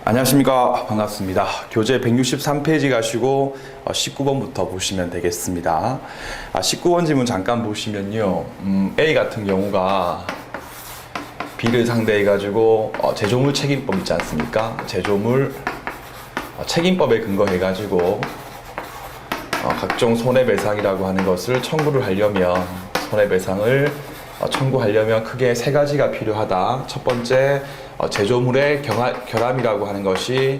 안녕하십니까. 반갑습니다. 교재 163페이지 가시고 19번부터 보시면 되겠습니다. 19번 지문 잠깐 보시면요. A 같은 경우가 B를 상대해 가지고 제조물 책임법 있지 않습니까? 제조물 책임법에 근거해 가지고 각종 손해배상이라고 하는 것을 청구를 하려면 손해배상을 청구하려면 크게 세 가지가 필요하다. 첫 번째, 제조물의 결함이라고 하는 것이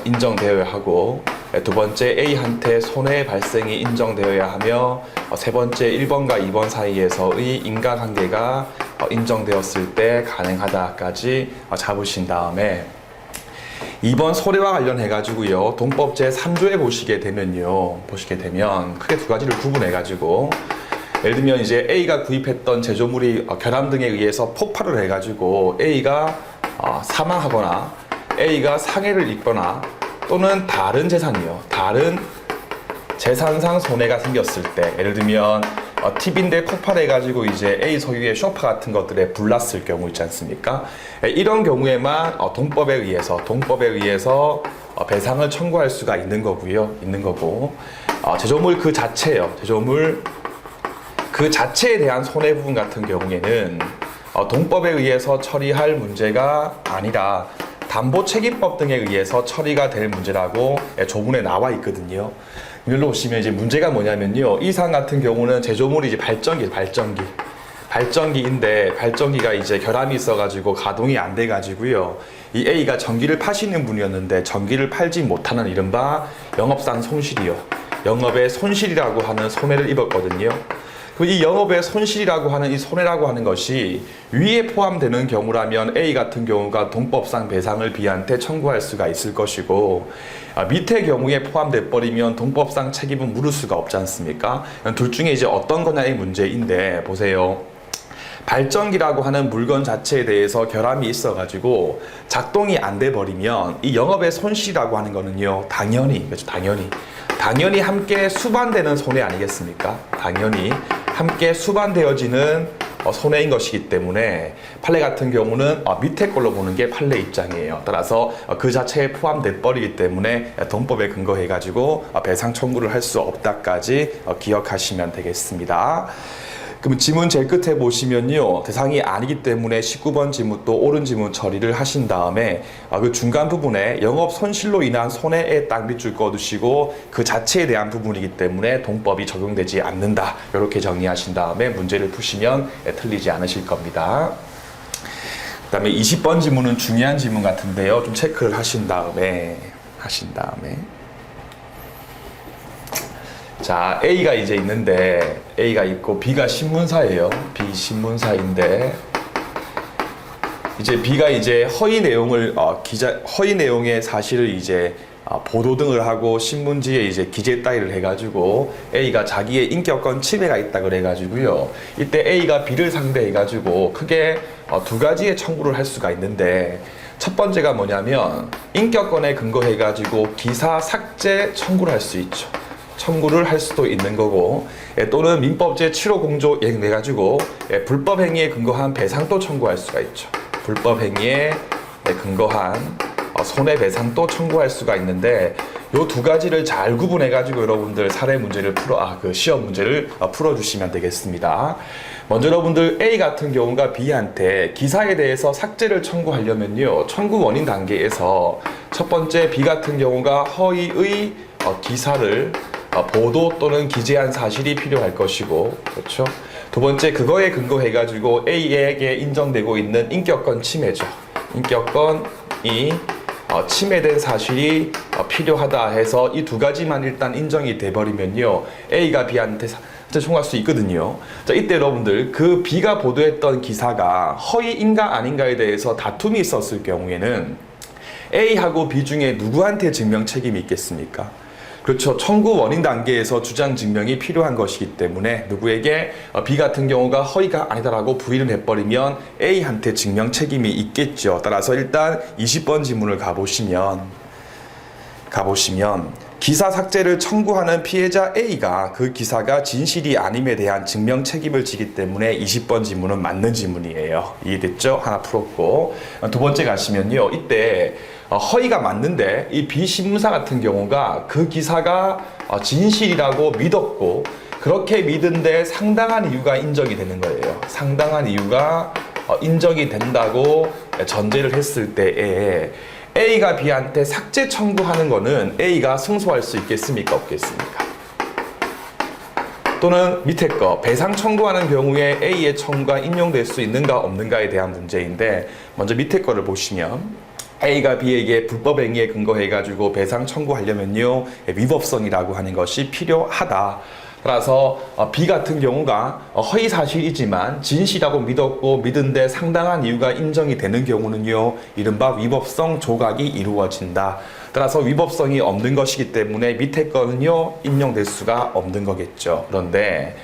인정되어야 하고, 두 번째, A한테 손해 발생이 인정되어야 하며, 세 번째, 1번과 2번 사이에서의 인과관계가 인정되었을 때 가능하다까지 잡으신 다음에 2번 손해와 관련해 가지고요, 동법 제3조에 보시게 되면 크게 두 가지를 구분해 가지고, 예를 들면 이제 A가 구입했던 제조물이 결함 등에 의해서 폭발을 해가지고 A가 사망하거나 A가 상해를 입거나 또는 다른 재산상 손해가 생겼을 때, 예를 들면 TV인데 폭발해가지고 이제 A 소유의 소파 같은 것들에 불났을 경우 있지 않습니까? 이런 경우에만 동법에 의해서 배상을 청구할 수가 있는 거고, 제조물 그 자체에 대한 손해 부분 같은 경우에는 동법에 의해서 처리할 문제가 아니라 담보책임법 등에 의해서 처리가 될 문제라고 조문에 나와 있거든요. 이걸로 보시면 이제 문제가 뭐냐면요. 이 사안 같은 경우는 제조물이 이제 발전기인데 발전기가 이제 결함이 있어가지고 가동이 안 돼가지고요. 이 A가 전기를 파시는 분이었는데 전기를 팔지 못하는 이른바 영업상 손실이요. 영업의 손실이라고 하는 손해를 입었거든요. 이 영업의 손실이라고 하는 이 손해라고 하는 것이 위에 포함되는 경우라면 A 같은 경우가 동법상 배상을 B한테 청구할 수가 있을 것이고, 밑의 경우에 포함돼 버리면 동법상 책임은 물을 수가 없지 않습니까? 둘 중에 이제 어떤 거냐의 문제인데, 보세요. 발전기라고 하는 물건 자체에 대해서 결함이 있어가지고 작동이 안 돼 버리면 이 영업의 손실이라고 하는 거는요, 당연히 함께 수반되는 손해 아니겠습니까? 당연히 함께 수반되어지는 손해인 것이기 때문에 판례 같은 경우는 밑에 걸로 보는 게 판례 입장이에요. 따라서 그 자체에 포함돼 버리기 때문에 동법에 근거해 가지고 배상 청구를 할 수 없다까지 기억하시면 되겠습니다. 그럼 지문 제일 끝에 보시면요, 대상이 아니기 때문에 19번 지문 또 옳은 지문 처리를 하신 다음에 그 중간 부분에 영업 손실로 인한 손해에 딱 밑줄 꺼두시고 그 자체에 대한 부분이기 때문에 동법이 적용되지 않는다, 이렇게 정리하신 다음에 문제를 푸시면 틀리지 않으실 겁니다. 그 다음에 20번 지문은 중요한 지문 같은데요, 좀 체크를 하신 다음에 자, A가 이제 있는데, A가 있고 B가 신문사예요. B 신문사인데, 이제 B가 이제 허위 내용의 사실을 이제 보도 등을 하고 신문지에 이제 기재 따위를 해가지고 A가 자기의 인격권 침해가 있다 그래가지고요. 이때 A가 B를 상대해가지고 크게 두 가지의 청구를 할 수가 있는데, 첫 번째가 뭐냐면 인격권에 근거해가지고 기사 삭제 청구를 할 수 있죠. 청구를 할 수도 있는 거고, 또는 민법 제7호 공조 이행돼가지고 불법 행위에 근거한 배상도 청구할 수가 있죠. 불법 행위에 근거한 손해배상도 청구할 수가 있는데, 요 두 가지를 잘 구분해가지고 여러분들 사례 문제를 시험 문제를 풀어주시면 되겠습니다. 먼저 여러분들 A 같은 경우가 B한테 기사에 대해서 삭제를 청구하려면요, 청구 원인 단계에서 첫 번째 B 같은 경우가 허위의 기사를 보도 또는 기재한 사실이 필요할 것이고, 그렇죠? 두 번째, 그거에 근거해가지고 A에게 인정되고 있는 인격권 침해죠. 인격권이 침해된 사실이 필요하다 해서 이 두 가지만 일단 인정이 돼버리면요, A가 B한테 청구할 수 있거든요. 자, 이때 여러분들 그 B가 보도했던 기사가 허위인가 아닌가에 대해서 다툼이 있었을 경우에는 A하고 B 중에 누구한테 증명 책임이 있겠습니까? 그렇죠. 청구 원인 단계에서 주장 증명이 필요한 것이기 때문에 누구에게 B 같은 경우가 허위가 아니다라고 부인을 해버리면 A한테 증명 책임이 있겠죠. 따라서 일단 20번 지문을 가보시면 기사 삭제를 청구하는 피해자 A가 그 기사가 진실이 아님에 대한 증명 책임을 지기 때문에 20번 지문은 맞는 지문이에요. 이해됐죠? 하나 풀었고, 두 번째 가시면요, 이때 허위가 맞는데 이 비신문사 같은 경우가 그 기사가 진실이라고 믿었고 그렇게 믿은데 상당한 이유가 인정이 되는 거예요. 상당한 이유가 인정이 된다고 전제를 했을 때에 A가 B한테 삭제 청구하는 거는 A가 승소할 수 있겠습니까? 없겠습니까? 또는 밑에 거 배상 청구하는 경우에 A의 청구가 인용될 수 있는가 없는가에 대한 문제인데 먼저 밑에 거를 보시면 A가 B에게 불법 행위에 근거해가지고 배상 청구하려면요 위법성이라고 하는 것이 필요하다. 따라서 B 같은 경우가 허위 사실이지만 진실이라고 믿었고 믿은데 상당한 이유가 인정이 되는 경우는요 이른바 위법성 조각이 이루어진다. 따라서 위법성이 없는 것이기 때문에 밑에 거는요 인용될 수가 없는 거겠죠. 그런데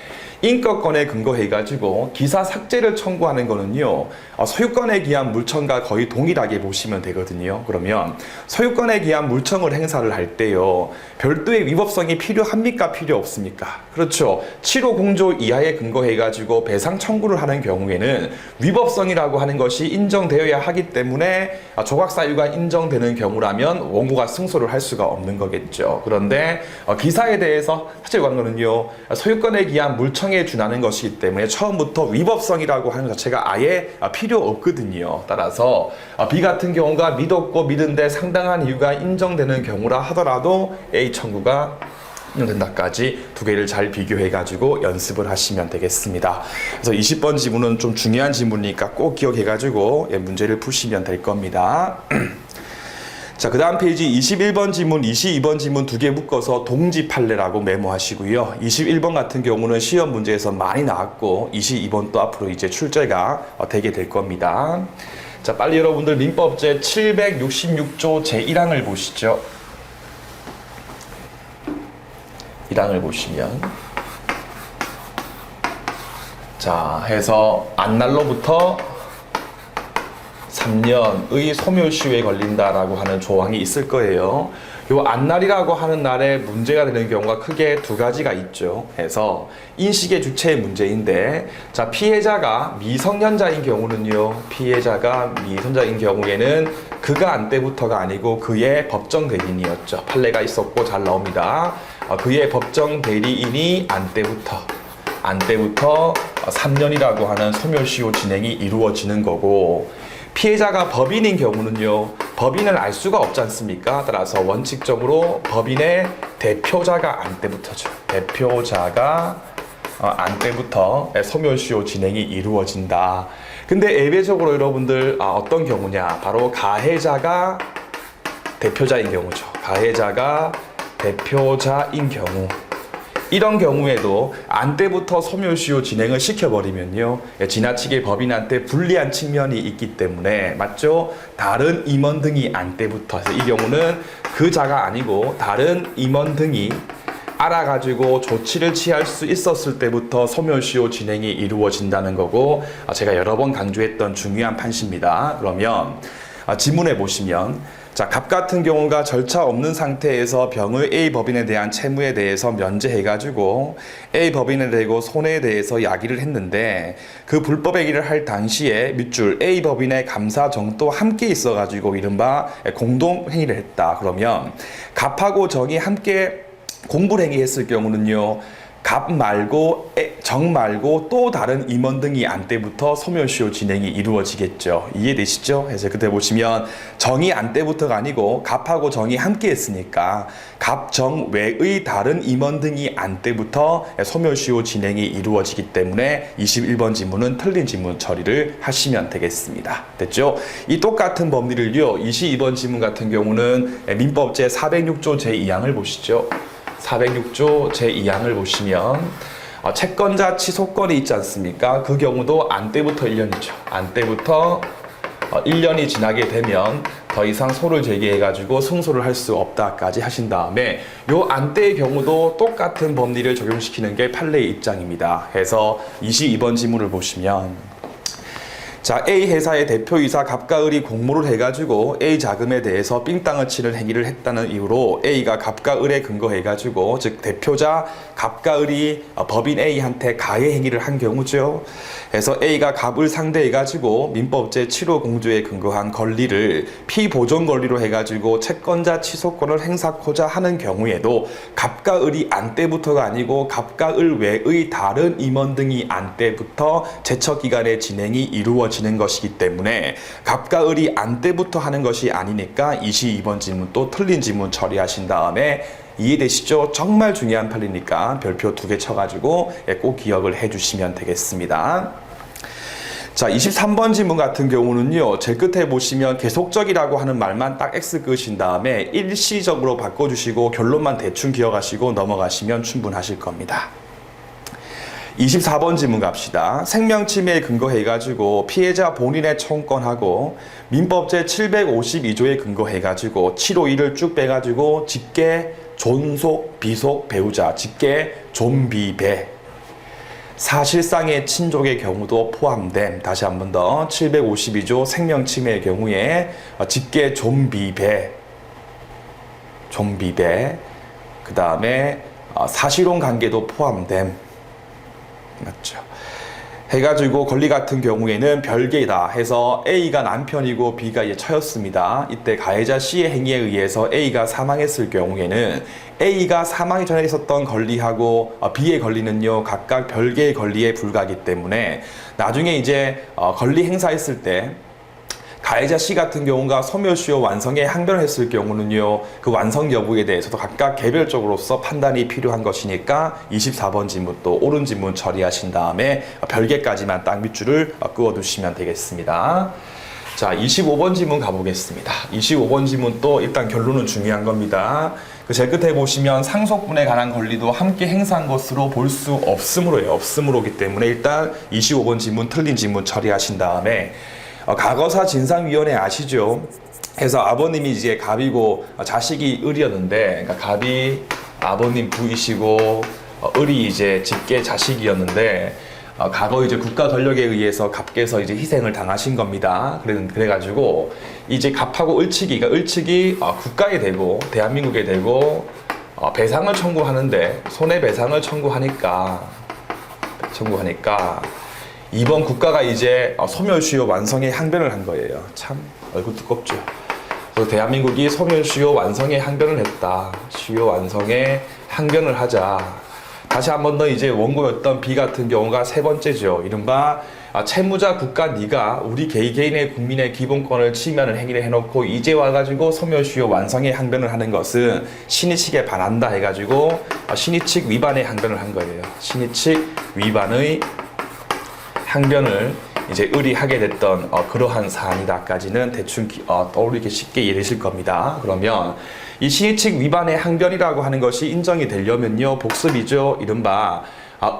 인격권에 근거해가지고 기사 삭제를 청구하는 거는요 소유권에 기한 물청과 거의 동일하게 보시면 되거든요. 그러면 소유권에 기한 물청을 행사를 할 때요 별도의 위법성이 필요합니까? 필요 없습니까? 그렇죠. 7호 공조 이하에 근거해가지고 배상 청구를 하는 경우에는 위법성이라고 하는 것이 인정되어야 하기 때문에 조각 사유가 인정되는 경우라면 원고가 승소를 할 수가 없는 거겠죠. 그런데 기사에 대해서 사실관계는요 소유권에 기한 물청에 준하는 것이기 때문에 처음부터 위법성이라고 하는 것 자체가 아예 필요 없거든요. 따라서 B 같은 경우가 믿었고 믿은데 상당한 이유가 인정되는 경우라 하더라도 A 청구가 인정된다까지 두 개를 잘 비교해 가지고 연습을 하시면 되겠습니다. 그래서 20번 지문은 좀 중요한 지문이니까 꼭 기억해 가지고 문제를 푸시면 될 겁니다. 자, 그 다음 페이지 21번 지문, 22번 지문 두 개 묶어서 동지 판례라고 메모하시고요. 21번 같은 경우는 시험 문제에서 많이 나왔고 22번도 앞으로 이제 출제가 되게 될 겁니다. 자, 빨리 여러분들 민법제 766조 제1항을 보시죠. 1항을 보시면 자, 해서 안날로부터 3년의 소멸시효에 걸린다라고 하는 조항이 있을 거예요. 요 안날이라고 하는 날에 문제가 되는 경우가 크게 두 가지가 있죠. 해서 인식의 주체의 문제인데 자 피해자가 미성년자인 경우는요. 피해자가 미성년자인 경우에는 그가 안 때부터가 아니고 그의 법정 대리인이었죠. 판례가 있었고 잘 나옵니다. 그의 법정 대리인이 안 때부터 3년이라고 하는 소멸시효 진행이 이루어지는 거고 피해자가 법인인 경우는요. 법인을 알 수가 없지 않습니까? 따라서 원칙적으로 법인의 대표자가 안 때부터죠. 대표자가 안 때부터 소멸시효 진행이 이루어진다. 근데 예외적으로 여러분들 어떤 경우냐? 바로 가해자가 대표자인 경우죠. 가해자가 대표자인 경우. 이런 경우에도 안 때부터 소멸시효 진행을 시켜버리면요 지나치게 법인한테 불리한 측면이 있기 때문에 맞죠? 다른 임원 등이 안 때부터 이 경우는 그 자가 아니고 다른 임원 등이 알아가지고 조치를 취할 수 있었을 때부터 소멸시효 진행이 이루어진다는 거고 제가 여러 번 강조했던 중요한 판시입니다. 그러면 지문에 보시면 자, 갑 같은 경우가 절차 없는 상태에서 병의 A 법인에 대한 채무에 대해서 면제해가지고 A 법인에 대고 손해에 대해서 야기를 했는데 그 불법 행위를 할 당시에 밑줄 A 법인의 감사정도 함께 있어가지고 이른바 공동행위를 했다. 그러면 갑하고 정이 함께 공불행위했을 경우는요. 갑 말고 정 말고 또 다른 임원 등이 안 때부터 소멸시효 진행이 이루어지겠죠. 이해되시죠? 그래서 그때 보시면 정이 안 때부터가 아니고 갑하고 정이 함께 했으니까 갑, 정 외의 다른 임원 등이 안 때부터 소멸시효 진행이 이루어지기 때문에 21번 지문은 틀린 지문 처리를 하시면 되겠습니다. 됐죠? 이 똑같은 법리를요. 22번 지문 같은 경우는 민법제 406조 제2항을 보시죠. 406조 제2항을 보시면 채권자 취소권이 있지 않습니까? 그 경우도 안 때부터 1년이죠. 안 때부터 1년이 지나게 되면 더 이상 소를 제기해가지고 승소를 할 수 없다까지 하신 다음에 요 안 때의 경우도 똑같은 법리를 적용시키는 게 판례의 입장입니다. 해서 22번 지문을 보시면 자, A 회사의 대표이사 갑과 을이 공모를 해가지고 A 자금에 대해서 삥땅을 치는 행위를 했다는 이유로 A가 갑과 을에 근거해가지고, 즉 대표자 갑과 을이 법인 A한테 가해 행위를 한 경우죠. 그래서 A가 갑을 상대해가지고 민법제 7호 공조에 근거한 권리를 피보존 권리로 해가지고 채권자 취소권을 행사하고자 하는 경우에도 갑과 을이 안 때부터가 아니고 갑과 을 외의 다른 임원 등이 안 때부터 제척기간의 진행이 이루어지는 것이기 때문에 갑과 을이 안 때부터 하는 것이 아니니까 22번 질문 또 틀린 질문 처리하신 다음에 이해되시죠? 정말 중요한 판례니까 별표 2개 쳐가지고 꼭 기억을 해주시면 되겠습니다. 자, 23번 질문 같은 경우는요, 제일 끝에 보시면 계속적이라고 하는 말만 딱 X 그으신 다음에 일시적으로 바꿔주시고 결론만 대충 기억하시고 넘어가시면 충분하실 겁니다. 24번 질문 갑시다. 생명침해에 근거해가지고 피해자 본인의 청구권하고 민법제 752조에 근거해가지고 751을 쭉 빼가지고 직계, 존속, 비속, 배우자, 직계, 존비배, 사실상의 친족의 경우도 포함됨. 다시 한 번 더 752조 생명침해의 경우에 직계, 존비배, 그 다음에 사실혼 관계도 포함됨. 맞죠? 해가지고 권리 같은 경우에는 별개이다 해서 A가 남편이고 B가 이제 처였습니다. 이때 가해자 C의 행위에 의해서 A가 사망했을 경우에는 A가 사망이 전에 있었던 권리하고 B의 권리는요 각각 별개의 권리에 불과하기 때문에 나중에 이제 권리 행사했을 때 가해자 C 같은 경우가 소멸시효 완성에 항변을 했을 경우는요, 그 완성 여부에 대해서도 각각 개별적으로서 판단이 필요한 것이니까 24번 질문 또 옳은 질문 처리하신 다음에 별개까지만 딱 밑줄을 그어두시면 되겠습니다. 자, 25번 질문 가보겠습니다. 25번 질문 또 일단 결론은 중요한 겁니다. 그 제일 끝에 보시면 상속분에 관한 권리도 함께 행사한 것으로 볼 수 없으므로예요. 없으므로기 때문에 일단 25번 질문 틀린 질문 처리하신 다음에 과거사 진상위원회 아시죠? 해서 아버님이 이제 갑이고 자식이 을이었는데, 그러니까 갑이 아버님 부이시고 을이 이제 직계 자식이었는데, 과거 이제 국가 권력에 의해서 갑께서 이제 희생을 당하신 겁니다. 그래가지고 이제 갑하고 을측이 국가에 대고 대한민국에 대고 배상을 청구하는데 손해배상을 청구하니까 이번 국가가 이제 소멸시효 완성에 항변을 한 거예요. 참 얼굴 두껍죠. 그래서 대한민국이 소멸시효 완성에 항변을 했다. 시효 완성에 항변을 하자. 다시 한 번 더 이제 원고였던 B 같은 경우가 세 번째죠. 이른바 채무자 국가 네가 우리 개인의 국민의 기본권을 침해하는 행위를 해놓고 이제 와가지고 소멸시효 완성에 항변을 하는 것은 신의칙에 반한다 해가지고 신의칙 위반의 항변을 한 거예요. 신의칙 위반의 항변을 이제 의리하게 됐던 그러한 사안이다까지는 대충 떠올리기 쉽게 이해되실 겁니다. 그러면 이 신의칙 위반의 항변이라고 하는 것이 인정이 되려면요 복습이죠. 이른바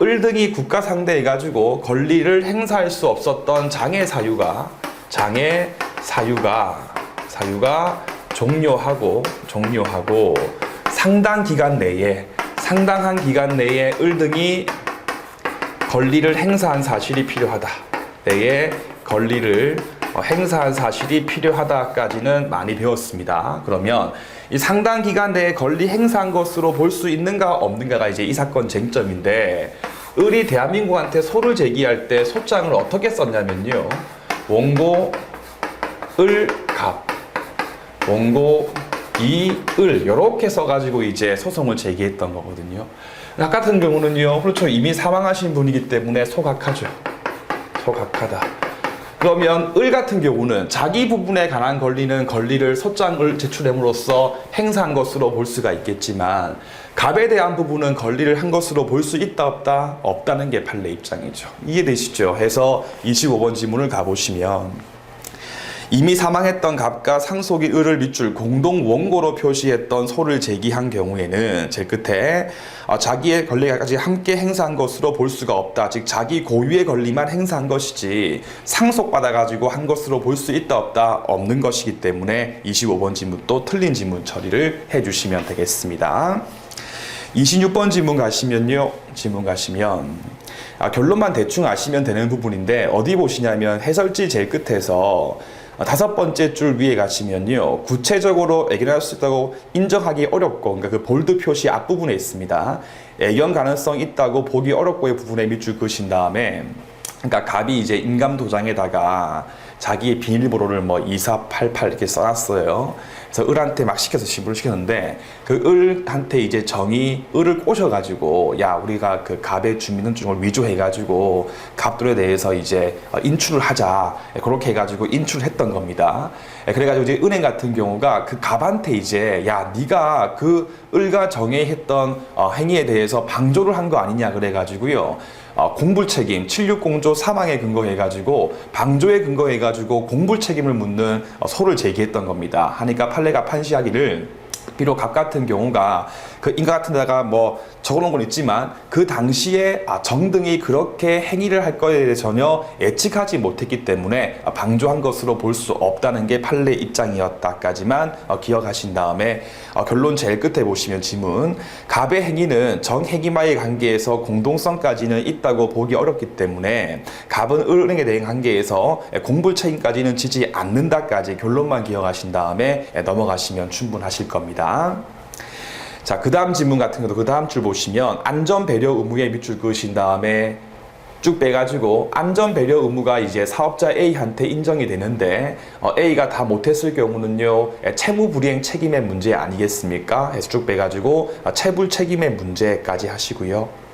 을 등이 국가 상대해가지고 권리를 행사할 수 없었던 장애 사유가 종료하고 상당한 기간 내에 을 등이 권리를 행사한 사실이 필요하다. 내에 권리를 행사한 사실이 필요하다까지는 많이 배웠습니다. 그러면 이 상당 기간 내에 권리 행사한 것으로 볼 수 있는가 없는가가 이제 이 사건 쟁점인데, 을이 대한민국한테 소를 제기할 때 소장을 어떻게 썼냐면요, 원고 을 갑, 원고 이 을 이렇게 써가지고 이제 소송을 제기했던 거거든요. 각 같은 경우는요, 그렇죠, 이미 사망하신 분이기 때문에 소각하죠. 소각하다. 그러면 을 같은 경우는 자기 부분에 관한 권리를 소장을 제출함으로써 행사한 것으로 볼 수가 있겠지만, 갑에 대한 부분은 권리를 한 것으로 볼 수 있다 없다? 없다는 게 판례 입장이죠. 이해되시죠? 해서 25번 지문을 가보시면 이미 사망했던 갑과 상속인 을을 밑줄 공동 원고로 표시했던 소를 제기한 경우에는 제일 끝에 자기의 권리까지 함께 행사한 것으로 볼 수가 없다. 즉 자기 고유의 권리만 행사한 것이지 상속받아가지고 한 것으로 볼 수 있다 없다? 없는 것이기 때문에 25번 지문 또 틀린 지문 처리를 해주시면 되겠습니다. 26번 질문 가시면요. 결론만 대충 아시면 되는 부분인데 어디 보시냐면 해설지 제일 끝에서 5번째 줄 위에 가시면요. 구체적으로 애견할 수 있다고 인정하기 어렵고, 그러니까 그 볼드 표시 앞부분에 있습니다. 애견 가능성 있다고 보기 어렵고의 부분에 밑줄 그으신 다음에, 그러니까 갑이 이제 인감 도장에다가 자기의 비밀번호를 뭐 2488 이렇게 써놨어요. 그래서 을한테 막 시켜서 신부를 시켰는데, 그 을한테 이제 정이 을을 꼬셔가지고, 야, 우리가 그 갑의 주민등록증을 위조해가지고 갑들에 대해서 이제 인출을 하자. 그렇게 해가지고 인출을 했던 겁니다. 그래가지고 이제 은행 같은 경우가 그 갑한테 이제, 야, 네가 그 을과 정에 했던 행위에 대해서 방조를 한 거 아니냐 그래가지고요. 공불책임, 760조 사망에 근거해가지고 방조에 근거해가지고 공불책임을 묻는 소를 제기했던 겁니다. 하니까 판례가 판시하기를, 비록 갑 같은 경우가 그 인가 같은 데다가 뭐 적어놓은 건 있지만 그 당시에 정등이 그렇게 행위를 할 거에 대해 전혀 예측하지 못했기 때문에 방조한 것으로 볼 수 없다는 게 판례 입장이었다까지만 기억하신 다음에 결론 제일 끝에 보시면 지문, 갑의 행위는 정행위와의 관계에서 공동성까지는 있다고 보기 어렵기 때문에 갑은 을행에 대한 관계에서 공불 책임까지는 지지 않는다까지 결론만 기억하신 다음에 넘어가시면 충분하실 겁니다. 자, 그 다음 질문 같은 것도 그 다음 줄 보시면 안전배려 의무에 밑줄 그으신 다음에 쭉 빼가지고 안전배려 의무가 이제 사업자 A한테 인정이 되는데 A가 다 못했을 경우는요, 채무불이행 책임의 문제 아니겠습니까? 해서 쭉 빼가지고 채불 책임의 문제까지 하시고요.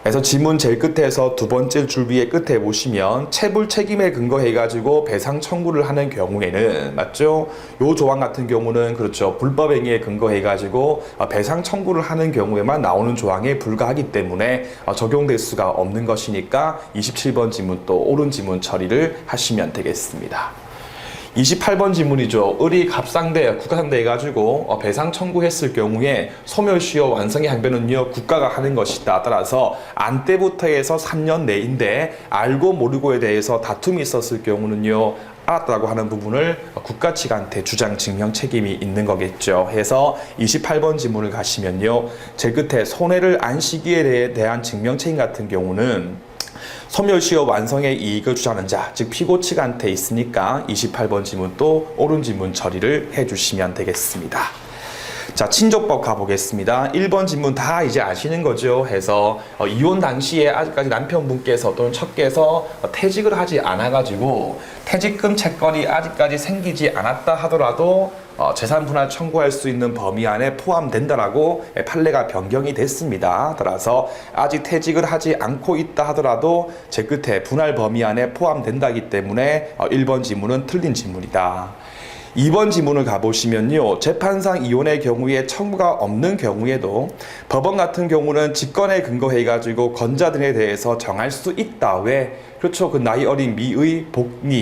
그래서 지문 제일 끝에서 2번째 줄 위에 끝에 보시면 채불 책임에 근거해가지고 배상 청구를 하는 경우에는, 맞죠? 요 조항 같은 경우는 그렇죠. 불법 행위에 근거해가지고 배상 청구를 하는 경우에만 나오는 조항에 불과하기 때문에 적용될 수가 없는 것이니까 27번 지문 또 옳은 지문 처리를 하시면 되겠습니다. 28번 지문이죠. 을이 갑상대, 국가상대 해가지고 배상 청구했을 경우에 소멸시효 완성의 항변은요, 국가가 하는 것이다. 따라서 안 때부터 해서 3년 내인데 알고 모르고에 대해서 다툼이 있었을 경우는요, 알았다고 하는 부분을 국가 측한테 주장 증명 책임이 있는 거겠죠. 해서 28번 지문을 가시면요, 제일 끝에 손해를 안 시기에 대한 증명 책임 같은 경우는 소멸시효 완성의 이익을 주장하는 자, 즉 피고 측한테 있으니까 28번 지문 또 옳은 지문 처리를 해주시면 되겠습니다. 자, 친족법 가보겠습니다. 1번 지문 다 이제 아시는 거죠. 해서 이혼 당시에 아직까지 남편분께서 또는 척께서 퇴직을 하지 않아가지고 퇴직금 채권이 아직까지 생기지 않았다 하더라도 재산 분할 청구할 수 있는 범위 안에 포함된다라고 판례가 변경이 됐습니다. 따라서 아직 퇴직을 하지 않고 있다 하더라도 제 끝에 분할 범위 안에 포함된다기 때문에 1번 지문은 틀린 지문이다. 2번 지문을 가보시면요, 재판상 이혼의 경우에 청구가 없는 경우에도 법원 같은 경우는 직권에 근거해가지고 건자 등에 대해서 정할 수 있다. 왜? 그렇죠. 그 나이 어린 미의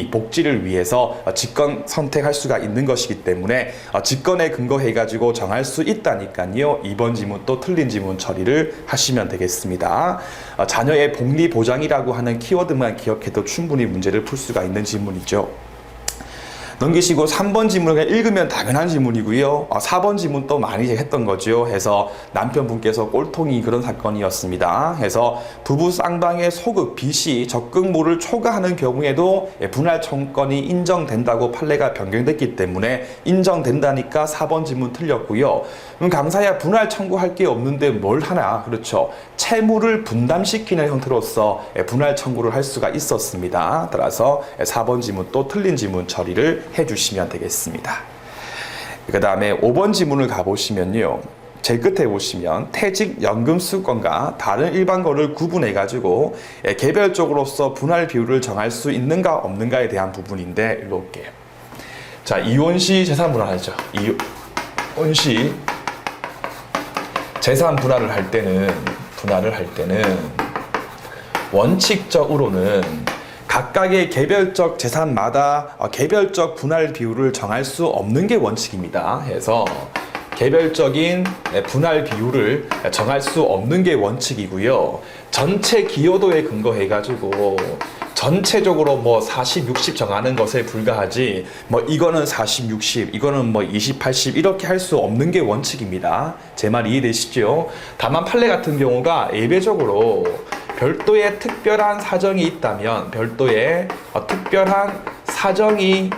복지를 위해서 직권 선택할 수가 있는 것이기 때문에 직권에 근거해가지고 정할 수 있다니까요. 2번 지문 또 틀린 지문 처리를 하시면 되겠습니다. 자녀의 복리 보장이라고 하는 키워드만 기억해도 충분히 문제를 풀 수가 있는 지문이죠. 넘기시고 3번 지문을 그냥 읽으면 당연한 지문이고요. 4번 지문 또 많이 했던 거죠. 해서 남편분께서 꼴통이 그런 사건이었습니다. 해서 부부 쌍방의 소극, 비시, 적극모를 초과하는 경우에도 분할 청구권이 인정된다고 판례가 변경됐기 때문에 인정된다니까 4번 지문 틀렸고요. 그럼 강사야 분할 청구할 게 없는데 뭘 하나? 그렇죠. 채무를 분담시키는 형태로서 분할 청구를 할 수가 있었습니다. 따라서 4번 지문 또 틀린 지문 처리를 해주시면 되겠습니다. 그 다음에 5번 지문을 가보시면요, 제일 끝에 보시면 퇴직연금 수권과 다른 일반거를 구분해 가지고 개별적으로서 분할 비율을 정할 수 있는가 없는가에 대한 부분인데 읽어볼게요. 자, 이혼 시 재산 분할하죠. 이혼 시 재산 분할을 할 때는 원칙적으로는 각각의 개별적 재산마다 개별적 분할 비율을 정할 수 없는 게 원칙입니다. 해서 개별적인 분할 비율을 정할 수 없는 게 원칙이고요. 전체 기여도에 근거해가지고 전체적으로 뭐 40, 60 정하는 것에 불과하지 뭐 이거는 40, 60, 이거는 뭐 20, 80 이렇게 할 수 없는 게 원칙입니다. 제 말 이해되시죠? 다만 판례 같은 경우가 예외적으로 별도의 특별한 사정이 있다면, 별도의 특별한 사정이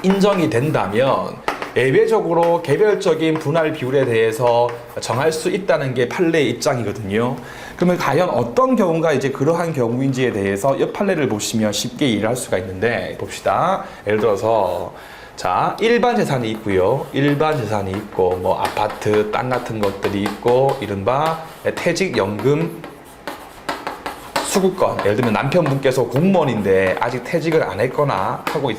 인정이 된다면 예외적으로 개별적인 분할 비율에 대해서 정할 수 있다는 게 판례의 입장이거든요. 그러면 과연 어떤 경우가 이제 그러한 경우인지에 대해서 옆 판례를 보시면 쉽게 이해를 할 수가 있는데, 봅시다. 예를 들어서 자, 일반 재산이 있고요. 일반 재산이 있고 뭐 아파트, 땅 같은 것들이 있고 이른바 퇴직연금 수급권, 예를 들면 남편분께서 공무원인데 아직 퇴직을 안 했거나 하고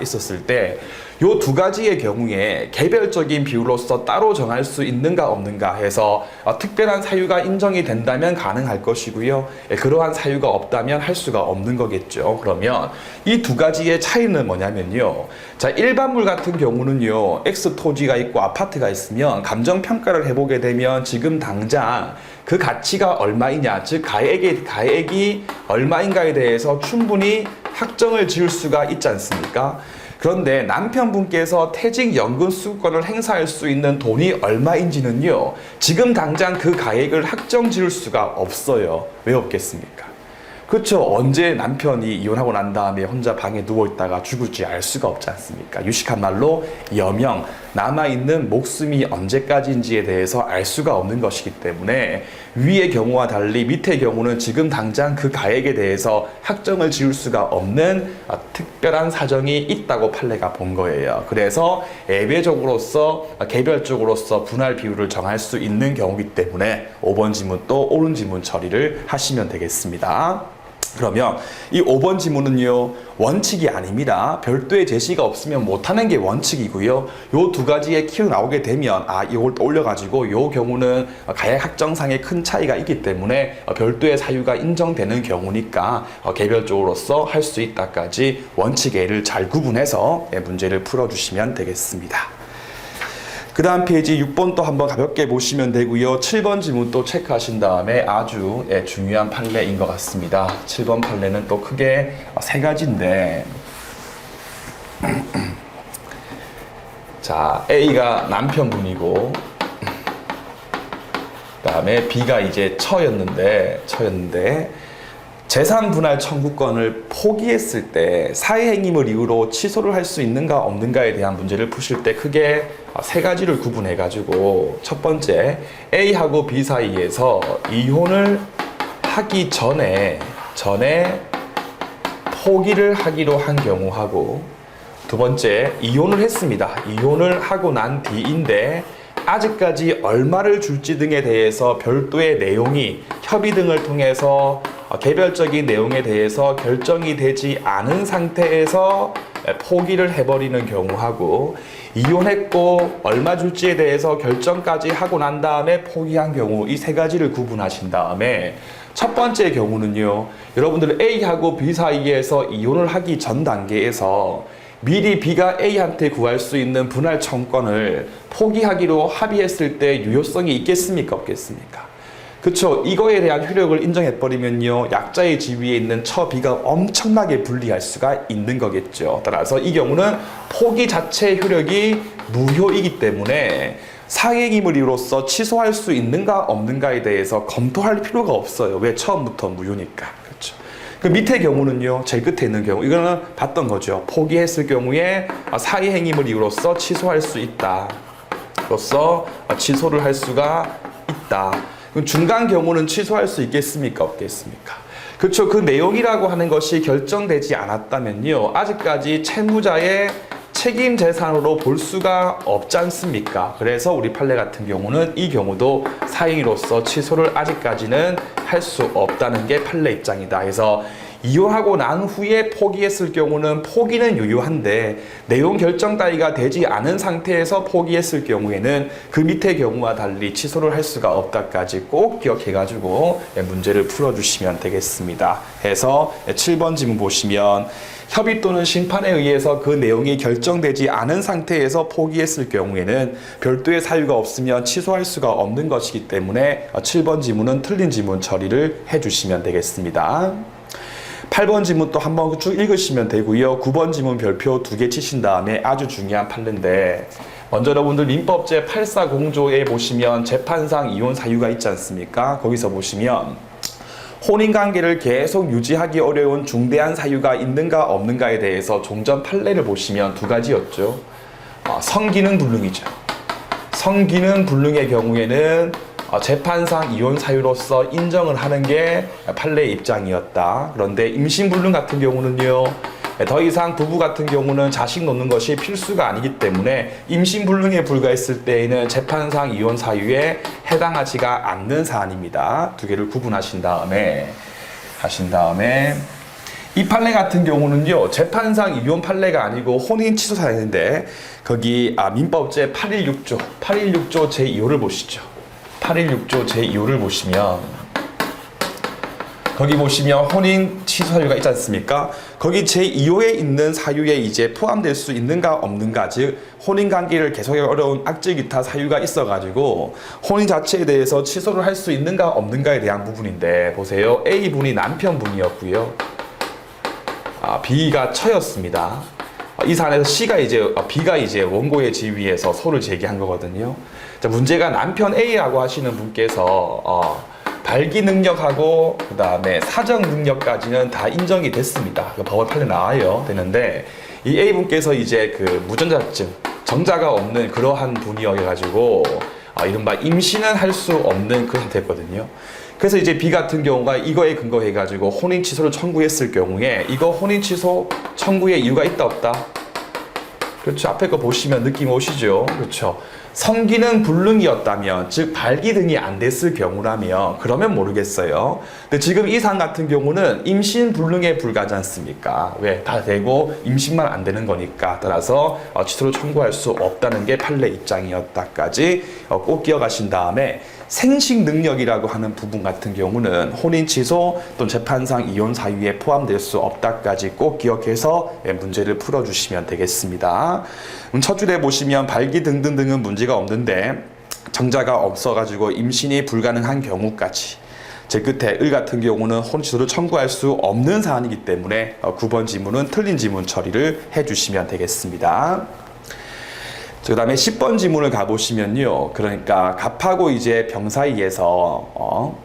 있었을 때 요 두 가지의 경우에 개별적인 비율로서 따로 정할 수 있는가 없는가 해서 특별한 사유가 인정이 된다면 가능할 것이고요. 그러한 사유가 없다면 할 수가 없는 거겠죠. 그러면 이 두 가지의 차이는 뭐냐면요. 자, 일반물 같은 경우는요. X 토지가 있고 아파트가 있으면 감정평가를 해보게 되면 지금 당장 그 가치가 얼마이냐, 즉 가액이 얼마인가에 대해서 충분히 확정을 지을 수가 있지 않습니까? 그런데 남편분께서 퇴직연금 수급권을 행사할 수 있는 돈이 얼마인지는요, 지금 당장 그 가액을 확정 지을 수가 없어요. 왜 없겠습니까? 그렇죠. 언제 남편이 이혼하고 난 다음에 혼자 방에 누워있다가 죽을지 알 수가 없지 않습니까? 유식한 말로 여명, 남아있는 목숨이 언제까지인지에 대해서 알 수가 없는 것이기 때문에 위의 경우와 달리 밑의 경우는 지금 당장 그 가액에 대해서 확정을 지을 수가 없는 특별한 사정이 있다고 판례가 본 거예요. 그래서 예외적으로서 개별적으로서 분할 비율을 정할 수 있는 경우이기 때문에 5번 지문 또 옳은 지문 처리를 하시면 되겠습니다. 그러면 이 5번 지문은요, 원칙이 아닙니다. 별도의 제시가 없으면 못하는 게 원칙이고요. 요 두 가지의 키로 나오게 되면 이걸 또 올려가지고 요 경우는 가액 확정상의 큰 차이가 있기 때문에 별도의 사유가 인정되는 경우니까 개별적으로서 할 수 있다까지 원칙의 잘 구분해서 문제를 풀어주시면 되겠습니다. 그 다음 페이지 6번 또 한번 가볍게 보시면 되고요. 7번 지문 또 체크하신 다음에 아주 중요한 판례인 것 같습니다. 7번 판례는 또 크게 세 가지인데 자, A가 남편분이고 그 다음에 B가 이제 처였는데 재산 분할 청구권을 포기했을 때 사회행위물 이유로 취소를 할 수 있는가 없는가에 대한 문제를 푸실 때 크게 세 가지를 구분해 가지고, 첫 번째 A하고 B 사이에서 이혼을 하기 전에 포기를 하기로 한 경우하고, 두 번째 이혼을 했습니다. 이혼을 하고 난 뒤인데 아직까지 얼마를 줄지 등에 대해서 별도의 내용이 협의 등을 통해서 개별적인 내용에 대해서 결정이 되지 않은 상태에서 포기를 해버리는 경우하고, 이혼했고 얼마 줄지에 대해서 결정까지 하고 난 다음에 포기한 경우, 이 세 가지를 구분하신 다음에 첫 번째 경우는요, 여러분들 A하고 B 사이에서 이혼을 하기 전 단계에서 미리 B가 A한테 구할 수 있는 분할 청구권을 포기하기로 합의했을 때 유효성이 있겠습니까? 없겠습니까? 그쵸. 이거에 대한 효력을 인정해버리면요, 약자의 지위에 있는 처 B가 엄청나게 불리할 수가 있는 거겠죠. 따라서 이 경우는 포기 자체의 효력이 무효이기 때문에 사행임을 이유로서 취소할 수 있는가 없는가에 대해서 검토할 필요가 없어요. 왜? 처음부터 무효니까. 그렇죠. 그 밑에 경우는요, 제일 끝에 있는 경우, 이거는 봤던 거죠. 포기했을 경우에 사회행위물 이유로서 취소할 수 있다. 로서 취소를 할 수가 있다. 그럼 중간 경우는 취소할 수 있겠습니까? 없겠습니까? 그렇죠. 그 내용이라고 하는 것이 결정되지 않았다면요, 아직까지 채무자의 책임 재산으로 볼 수가 없지 않습니까? 그래서 우리 판례 같은 경우는 이 경우도 사행위로서 취소를 아직까지는 할 수 없다는 게 판례 입장이다. 그래서 이혼하고 난 후에 포기했을 경우는 포기는 유효한데 내용 결정 따위가 되지 않은 상태에서 포기했을 경우에는 그 밑의 경우와 달리 취소를 할 수가 없다까지 꼭 기억해가지고 문제를 풀어주시면 되겠습니다. 해서 7번 지문 보시면 협의 또는 심판에 의해서 그 내용이 결정되지 않은 상태에서 포기했을 경우에는 별도의 사유가 없으면 취소할 수가 없는 것이기 때문에 7번 지문은 틀린 지문 처리를 해주시면 되겠습니다. 8번 지문 또 한번 쭉 읽으시면 되고요. 9번 지문 별표 2개 치신 다음에 아주 중요한 판례인데, 먼저 여러분들 민법제 840조에 보시면 재판상 이혼 사유가 있지 않습니까? 거기서 보시면 혼인관계를 계속 유지하기 어려운 중대한 사유가 있는가 없는가에 대해서 종전 판례를 보시면 두 가지였죠. 성기능 불능이죠. 성기능 불능의 경우에는 재판상 이혼 사유로서 인정을 하는 게 판례의 입장이었다. 그런데 임신불능 같은 경우는요, 더 이상 부부 같은 경우는 자식 놓는 것이 필수가 아니기 때문에 임신불능에 불과했을 때에는 재판상 이혼 사유에 해당하지가 않는 사안입니다. 두 개를 구분하신 다음에 이 판례 같은 경우는요, 재판상 이혼 판례가 아니고 혼인 취소 사유인데, 거기 민법제 816조 제2호를 보시죠. 816조 제2호를 보시면, 거기 보시면 혼인 취소 사유가 있지 않습니까? 거기 제2호에 있는 사유에 이제 포함될 수 있는가 없는가, 즉 혼인 관계를 계속하기 어려운 악질 기타 사유가 있어가지고 혼인 자체에 대해서 취소를 할 수 있는가 없는가에 대한 부분인데, 보세요. A분이 남편분이었고요, B가 처였습니다. 이 사안에서 B가 이제 원고의 지위에서 소를 제기한 거거든요. 자, 문제가 남편 A라고 하시는 분께서 발기 능력하고 그 다음에 사정 능력까지는 다 인정이 됐습니다. 법원 판례 나와요. 되는데 이 A분께서 이제 그 무전자증, 정자가 없는 그러한 분이어가지고 이른바 임신은 할 수 없는 그런 상태였거든요. 그래서 이제 B 같은 경우가 이거에 근거해가지고 혼인 취소를 청구했을 경우에, 이거 혼인 취소 청구의 이유가 있다 없다? 그렇죠. 앞에 거 보시면 느낌 오시죠? 그렇죠. 성기능 불능이었다면, 즉 발기 등이 안 됐을 경우라면 그러면 모르겠어요. 근데 지금 이 사안 같은 경우는 임신 불능에 불과하지 않습니까? 왜? 다 되고 임신만 안 되는 거니까. 따라서 취소를 청구할 수 없다는 게 판례 입장이었다까지 꼭 기억하신 다음에, 생식 능력이라고 하는 부분 같은 경우는 혼인 취소 또는 재판상 이혼 사유에 포함될 수 없다까지 꼭 기억해서 문제를 풀어주시면 되겠습니다. 첫 줄에 보시면 발기 등등등은 문제가 없는데 정자가 없어가지고 임신이 불가능한 경우까지, 제 끝에 을 같은 경우는 혼인 취소를 청구할 수 없는 사안이기 때문에 9번 지문은 틀린 지문 처리를 해주시면 되겠습니다. 그 다음에 10번 지문을 가보시면요, 그러니까 갑하고 이제 병 사이에서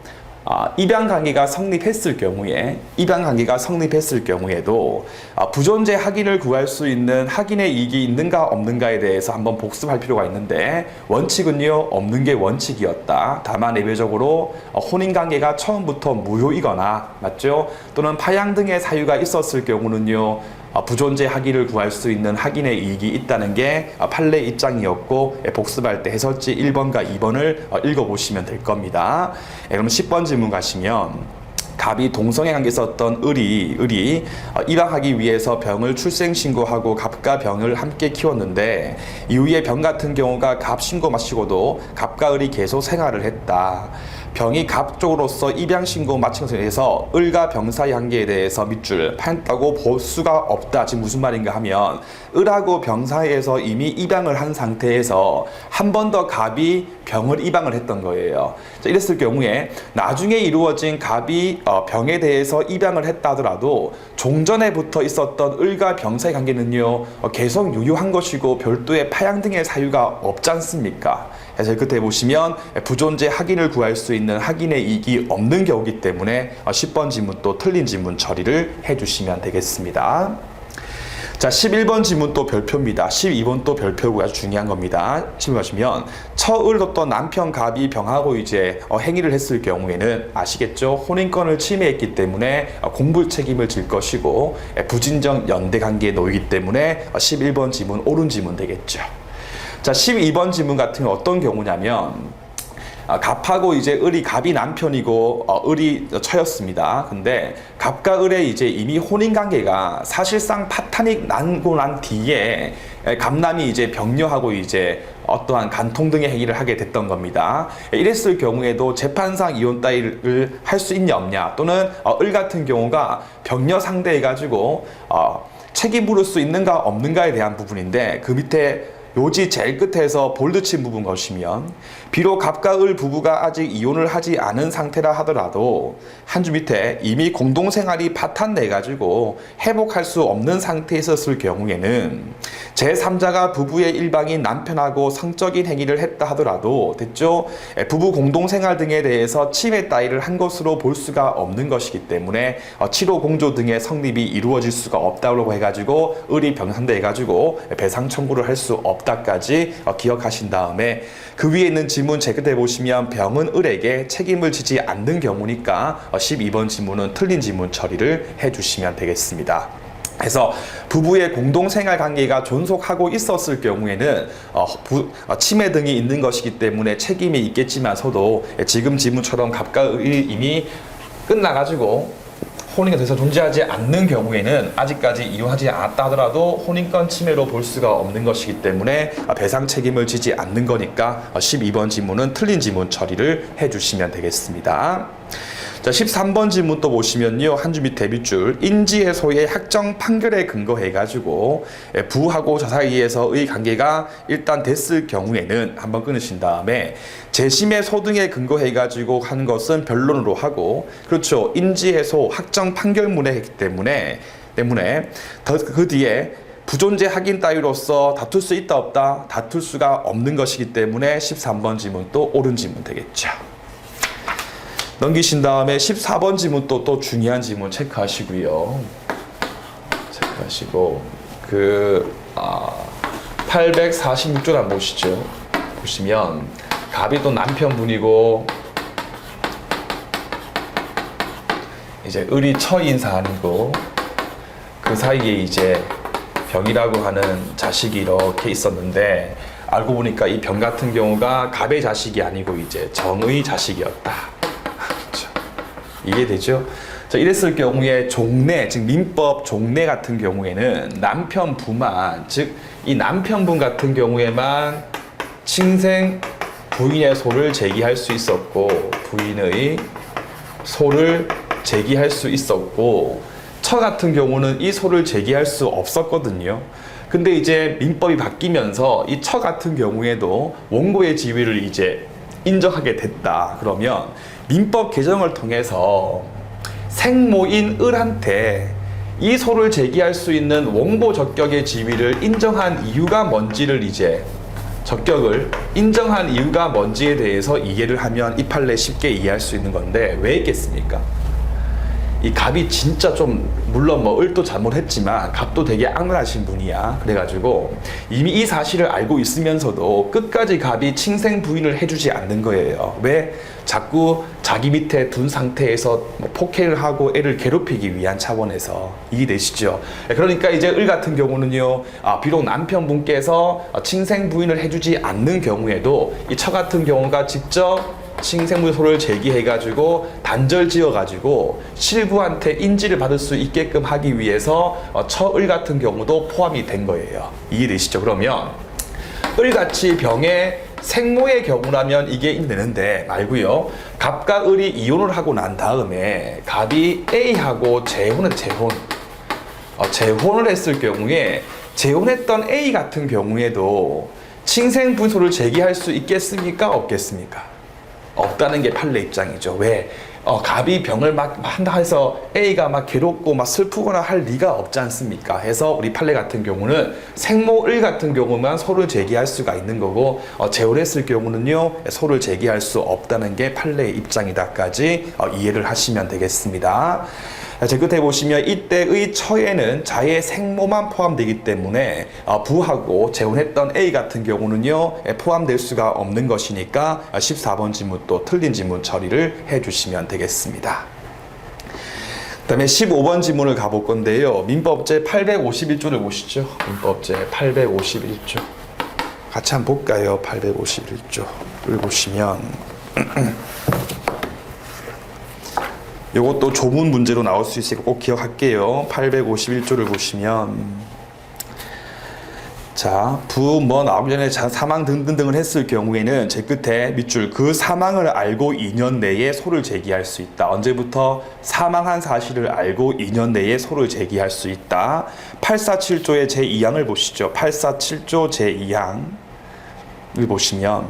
입양 관계가 성립했을 경우에도 부존재 확인을 구할 수 있는 확인의 이익이 있는가 없는가에 대해서 한번 복습할 필요가 있는데, 원칙은요, 없는 게 원칙이었다. 다만 예외적으로 혼인 관계가 처음부터 무효이거나, 맞죠? 또는 파양 등의 사유가 있었을 경우는요, 부존재 확인을 구할 수 있는 확인의 이익이 있다는 게 판례 입장이었고, 복습할 때 해설지 1번과 2번을 읽어보시면 될 겁니다. 그럼 10번 질문 가시면, 갑이 동성애 관계에 있었던 을이 입양하기 위해서 병을 출생신고하고 갑과 병을 함께 키웠는데, 이후에 병 같은 경우가 갑 신고 마치고도 갑과 을이 계속 생활을 했다. 병이 갑 쪽으로서 입양 신고 마친 것에 대해서 을과 병 사이 관계에 대해서 밑줄 파였다고 볼 수가 없다. 지금 무슨 말인가 하면, 을하고 병 사이에서 이미 입양을 한 상태에서 한 번 더 갑이 병을 입양을 했던 거예요. 자, 이랬을 경우에 나중에 이루어진 갑이 병에 대해서 입양을 했다 하더라도 종전에 붙어 있었던 을과 병 사이 관계는요, 계속 유효한 것이고 별도의 파양 등의 사유가 없지 않습니까? 그래서 끝에 보시면 부존재 확인을 구할 수 있는 확인의 이익이 없는 경우이기 때문에 10번 지문 또 틀린 지문 처리를 해주시면 되겠습니다. 자, 11번 지문 또 별표입니다. 12번 또 별표고 아주 중요한 겁니다. 질문 하시면, 처을 뒀던 남편 갑이 병하고 이제 행위를 했을 경우에는 아시겠죠? 혼인권을 침해했기 때문에 공불 책임을 질 것이고, 부진정 연대 관계에 놓이기 때문에 11번 지문 옳은 지문 되겠죠. 자, 12번 지문 같은 경우 어떤 경우냐면, 갑하고 이제 을이, 갑이 남편이고 을이 처였습니다. 근데 갑과 을의 이제 이미 혼인 관계가 사실상 파탄이 나고 난 뒤에 갑남이 이제 병녀하고 이제 어떠한 간통 등의 행위를 하게 됐던 겁니다. 이랬을 경우에도 재판상 이혼 따위를 할 수 있냐 없냐, 또는 을 같은 경우가 병녀 상대해가지고 책임 물을 수 있는가 없는가에 대한 부분인데, 그 밑에 요지 제일 끝에서 볼드 친 부분 것이면 비록 갑과 을 부부가 아직 이혼을 하지 않은 상태라 하더라도 한 줄 밑에 이미 공동생활이 파탄내 가지고 회복할 수 없는 상태에 있었을 경우에는 제3자가 부부의 일방인 남편하고 성적인 행위를 했다 하더라도 됐죠? 부부 공동생활 등에 대해서 침해 따위를 한 것으로 볼 수가 없는 것이기 때문에 치료 공조 등의 성립이 이루어질 수가 없다고 해가지고 을이 병산돼 해가지고 배상 청구를 할 수 없다까지 기억하신 다음에 그 위에 있는 지문 제 끝에 보시면 병은 을에게 책임을 지지 않는 경우니까 12번 지문은 틀린 지문 처리를 해주시면 되겠습니다. 그래서 부부의 공동생활 관계가 존속하고 있었을 경우에는 침해 등이 있는 것이기 때문에 책임이 있겠지만서도 지금 지문처럼 갑과 을이 이미 끝나가지고 혼인이 더 이상 존재하지 않는 경우에는 아직까지 이혼하지 않았다 하더라도 혼인권 침해로 볼 수가 없는 것이기 때문에 배상 책임을 지지 않는 거니까 12번 지문은 틀린 지문 처리를 해주시면 되겠습니다. 자, 13번 지문 또 보시면요. 한 줄 밑에 밑줄 인지해소의 확정 판결에 근거해가지고 부하고 저 사이에서의 관계가 일단 됐을 경우에는 한번 끊으신 다음에 재심의 소등에 근거해가지고 한 것은 변론으로 하고 그렇죠. 인지해소 확정 판결문에 했기 때문에 그 뒤에 부존재 확인 따위로서 다툴 수 있다 없다 다툴 수가 없는 것이기 때문에 13번 지문 또 옳은 지문 되겠죠. 넘기신 다음에 14번 지문 또 중요한 지문 체크하시고요. 체크하시고 846조 한번 보시죠. 보시면 갑이 또 남편분이고 이제 을이 처인 사안이고 그 사이에 이제 병이라고 하는 자식이 이렇게 있었는데 알고 보니까 이 병 같은 경우가 갑의 자식이 아니고 이제 정의 자식이었다. 이해되죠? 자, 이랬을 경우에 종례, 즉 민법 종례 같은 경우에는 남편부만, 즉 이 남편분 같은 경우에만 친생 부인의 소를 제기할 수 있었고 부인의 소를 제기할 수 있었고 처 같은 경우는 이 소를 제기할 수 없었거든요. 근데 이제 민법이 바뀌면서 이 처 같은 경우에도 원고의 지위를 이제 인정하게 됐다. 그러면 민법 개정을 통해서 생모인 을한테 이 소를 제기할 수 있는 원고 적격의 지위를 인정한 이유가 뭔지를 이제 적격을 인정한 이유가 뭔지에 대해서 이해를 하면 이 판례 쉽게 이해할 수 있는 건데 왜 있겠습니까? 이 갑이 진짜 좀 물론 뭐 을도 잘못했지만 갑도 되게 악랄하신 분이야. 그래가지고 이미 이 사실을 알고 있으면서도 끝까지 갑이 친생 부인을 해주지 않는 거예요. 왜? 자꾸 자기 밑에 둔 상태에서 뭐 폭행을 하고 애를 괴롭히기 위한 차원에서 이해되시죠? 그러니까 이제 을 같은 경우는요, 비록 남편분께서 친생 부인을 해주지 않는 경우에도 이 처 같은 경우가 직접 친생부의 소를 제기해가지고 단절 지어가지고 실부한테 인지를 받을 수 있게끔 하기 위해서 처을 같은 경우도 포함이 된 거예요. 이해되시죠? 그러면 을같이 병의 생모의 경우라면 이게 되는데 말고요. 갑과 을이 이혼을 하고 난 다음에 갑이 A하고 재혼을 했을 경우에 재혼했던 A 같은 경우에도 친생부의 소를 제기할 수 있겠습니까? 없겠습니까? 없다는 게 판례 입장이죠. 왜? 갑이 병을 막 한다 해서 A가 막 괴롭고 막 슬프거나 할 리가 없지 않습니까? 해서 우리 판례 같은 경우는 생모을 같은 경우만 소를 제기할 수가 있는 거고 재혼했을 경우는요 소를 제기할 수 없다는 게 판례의 입장이다까지 이해를 하시면 되겠습니다. 제 끝에 보시면 이때의 처에는 자의 생모만 포함되기 때문에 부하고 재혼했던 A 같은 경우는요 포함될 수가 없는 것이니까 14번 지문 또 틀린 지문 처리를 해주시면 되겠습니다. 그 다음에 15번 지문을 가볼 건데요. 민법제 851조를 보시죠. 민법제 851조 같이 한번 볼까요? 851조를 보시면 이것도 조문 문제로 나올 수 있으니까 꼭 기억할게요. 851조를 보시면 자, 부, 뭐 나오기 전에 사망 등등등을 했을 경우에는 제 끝에 밑줄 그 사망을 알고 2년 내에 소를 제기할 수 있다. 언제부터? 사망한 사실을 알고 2년 내에 소를 제기할 수 있다. 847조의 제2항을 보시죠. 847조 제2항을 보시면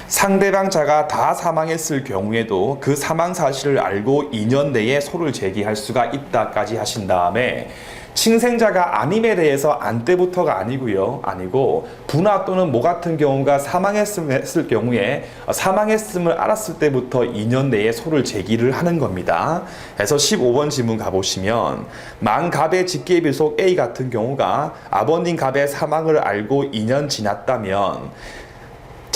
상대방 자가 다 사망했을 경우에도 그 사망 사실을 알고 2년 내에 소를 제기할 수가 있다까지 하신 다음에 친생자가 아님에 대해서 안 때부터가 아니고요. 아니고 부나 또는 모 같은 경우가 사망했을 경우에 사망했음을 알았을 때부터 2년 내에 소를 제기를 하는 겁니다. 그래서 15번 지문 가보시면 만갑의 직계비속 A 같은 경우가 아버님 갑의 사망을 알고 2년 지났다면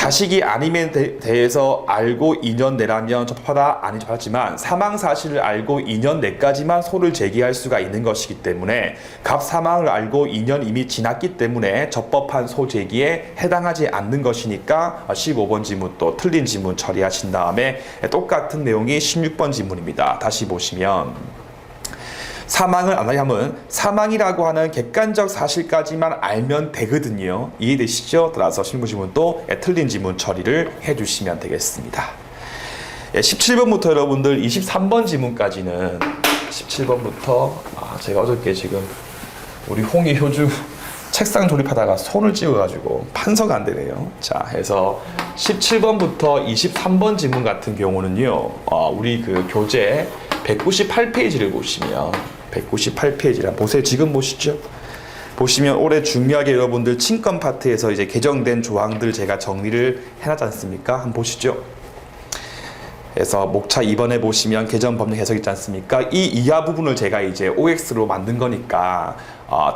자식이 아님에 대해서 알고 2년 내라면 적법하다? 아니 적합하지만 사망 사실을 알고 2년 내까지만 소를 제기할 수가 있는 것이기 때문에 갑 사망을 알고 2년 이미 지났기 때문에 적법한 소 제기에 해당하지 않는 것이니까 15번 지문 또 틀린 지문 처리하신 다음에 똑같은 내용이 16번 지문입니다. 다시 보시면 사망을 안 하면 사망이라고 하는 객관적 사실까지만 알면 되거든요. 이해되시죠? 따라서 신문 지문 또 틀린 지문 처리를 해주시면 되겠습니다. 17번부터 여러분들 23번 지문까지는 17번부터 제가 어저께 지금 우리 홍희 효주 책상 조립하다가 손을 찍어가지고 판서가 안 되네요. 자, 해서 17번부터 23번 지문 같은 경우는요, 우리 그 교재 198페이지를 보시면 198페이지라 보세요. 지금 보시죠. 보시면 올해 중요하게 여러분들 친권 파트에서 이제 개정된 조항들 제가 정리를 해놨지 않습니까? 한번 보시죠. 그래서 목차 2번에 보시면 개정 법령 해석 있지 않습니까? 이 이하 부분을 제가 이제 OX로 만든 거니까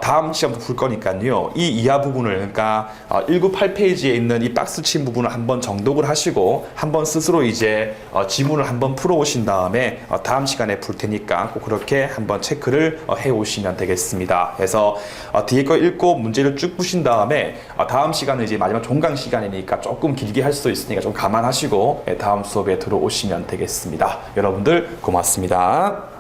다음 시험도 풀 거니까요. 이 이하 부분을 그러니까 198페이지에 있는 이 박스 친 부분을 한번 정독을 하시고 한번 스스로 이제 지문을 한번 풀어 오신 다음에 다음 시간에 풀 테니까 꼭 그렇게 한번 체크를 해 오시면 되겠습니다. 그래서 뒤에 거 읽고 문제를 쭉 푸신 다음에 다음 시간은 이제 마지막 종강 시간이니까 조금 길게 할 수도 있으니까 좀 감안하시고 다음 수업에 들어오시면 되겠습니다. 여러분들 고맙습니다.